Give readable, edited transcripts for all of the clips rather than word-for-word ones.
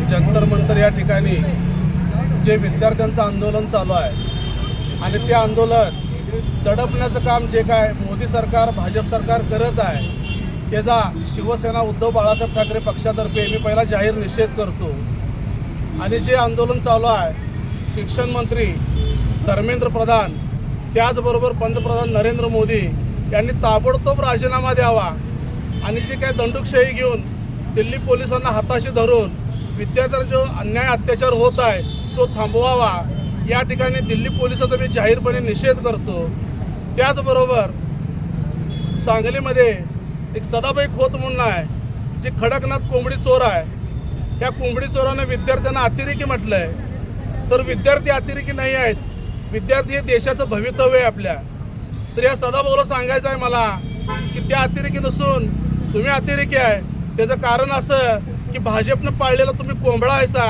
जंतर मंतर या ठिकाणी जे विद्यार्थ्यांचं आंदोलन चालू आहे आणि ते आंदोलन दडपण्याचं काम जे काय मोदी सरकार भाजप सरकार करत आहे त्याचा शिवसेना उद्धव बाळासाहेब ठाकरे पक्षातर्फे मी पहिला जाहीर निषेध करतो। आणि जे आंदोलन चालू आहे शिक्षण मंत्री धर्मेंद्र प्रधान त्याचबरोबर पंतप्रधान नरेंद्र मोदी यांनी ताबडतोब राजीनामा द्यावा आणि जे काय दंडुकशाही घेऊन दिल्ली पोलिसांना हाताशी धरून विद्यार्थ्यांवर जो अन्याय अत्याचार होत आहे तो थांबवावा या ठिकाणी दिल्ली पोलिसांचा मी जाहीरपणे निषेध करतो। त्याचबरोबर सांगलीमध्ये एक सदाबाई खोत म्हणून आहे जे खडकनाथ कोंबडी चोर आहे, या कोंबडी चोराने विद्यार्थ्यांना अतिरेकी म्हटलं आहे। तर विद्यार्थी अतिरेकी नाही आहेत, विद्यार्थी हे देशाचं भवितव्य आहे आपल्या। तर या सदाभाऊला सांगायचं आहे मला की त्या अतिरेकी नसून तुम्ही अतिरेकी आहे। त्याचं कारण असं की भाजपनं पाळलेला तुम्ही कोंबडा आहेसा,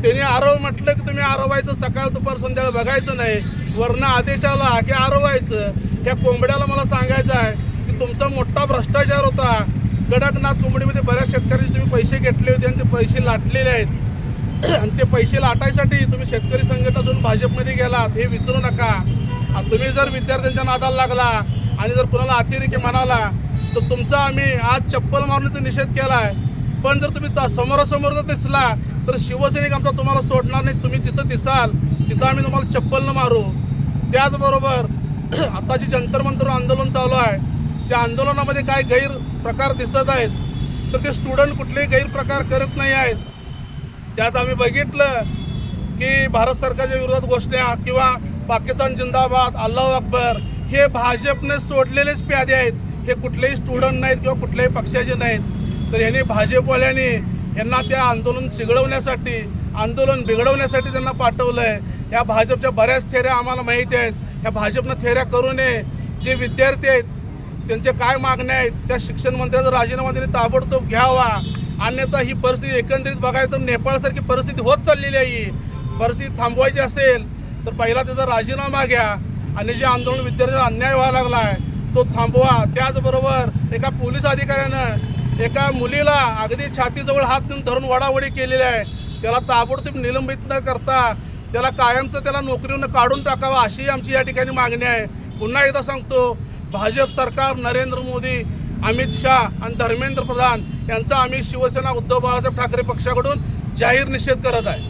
त्यांनी आरव म्हटलं की तुम्ही आरवायचं, सकाळ दुपार संध्याकाळ बघायचं नाही, वरनं आदेश आला की आरवायचं। ह्या कोंबड्याला मला सांगायचं आहे की तुमचा मोठा भ्रष्टाचार होता। कडकनाथ कोंबडीमध्ये बऱ्याच शेतकऱ्यांचे तुम्ही पैसे घेतले होते आणि ते पैसे लाटलेले आहेत आणि ते पैसे लाटायसाठी तुम्ही शेतकरी संघटनातून भाजपमध्ये गेलात हे विसरू नका। तुम्ही जर विद्यार्थ्यांच्या नादाला लागला आणि जर कुणाला अतिरेकी म्हणाला तर तुमचा आम्ही आज चप्पल मारण्याचा निषेध केला आहे। पण जर तुम्ही समोरासमोर जर दिसला तर शिवसैनिक आमचा तुम्हाला सोडणार नाही, तुम्ही जिथं दिसाल तिथं आम्ही तुम्हाला चप्पल न मारू। त्याचबरोबर आता जे जंतर मंतर आंदोलन चालू आहे त्या आंदोलनामध्ये काय गैरप्रकार दिसत आहेत तर ते स्टुडंट कुठलेही गैरप्रकार करत नाही आहेत। त्यात आम्ही बघितलं की भारत सरकारच्या विरोधात घोषणा किंवा पाकिस्तान जिंदाबाद, अल्लाहू अकबर हे भाजपने सोडलेलेच प्यादे आहेत, हे कुठलेही स्टुडंट नाहीत किंवा कुठल्याही पक्षाचे नाहीत। तर यांनी भाजपवाल्यांनी यांना त्या आंदोलन चिघळवण्यासाठी, आंदोलन बिघडवण्यासाठी त्यांना पाठवलं आहे। या भाजपच्या बऱ्याच थेऱ्या आम्हाला माहिती आहेत, ह्या भाजपनं थेऱ्या करू नये। जे विद्यार्थी आहेत त्यांचे काय मागण्या आहेत त्या शिक्षण मंत्र्याचा राजीनामा त्यांनी ताबडतोब घ्यावा, अन्यथा ही परिस्थिती एकंदरीत बघायचं तर नेपाळसारखी परिस्थिती होत चाललेली आहे। ही परिस्थिती थांबवायची असेल तर पहिला त्याचा राजीनामा घ्या आणि जे आंदोलन विद्यार्थ्यांचा अन्याय व्हायला लागला आहे तो थांबवा। त्याचबरोबर एका पोलीस अधिकाऱ्यानं एका मुलीला अगदी छातीजवळ हात देऊन धरून वडावडी केलेली आहे, त्याला ताबडतोब निलंबित न करता त्याला कायमचं त्याला नोकरीवरून काढून टाकावं अशी आमची या ठिकाणी मागणी आहे। पुन्हा एकदा सांगतो, भाजप सरकार, नरेंद्र मोदी, अमित शाह आणि धर्मेंद्र प्रधान यांचा आम्ही शिवसेना उद्धव बाळासाहेब ठाकरे पक्षाकडून जाहीर निषेध करत आहे।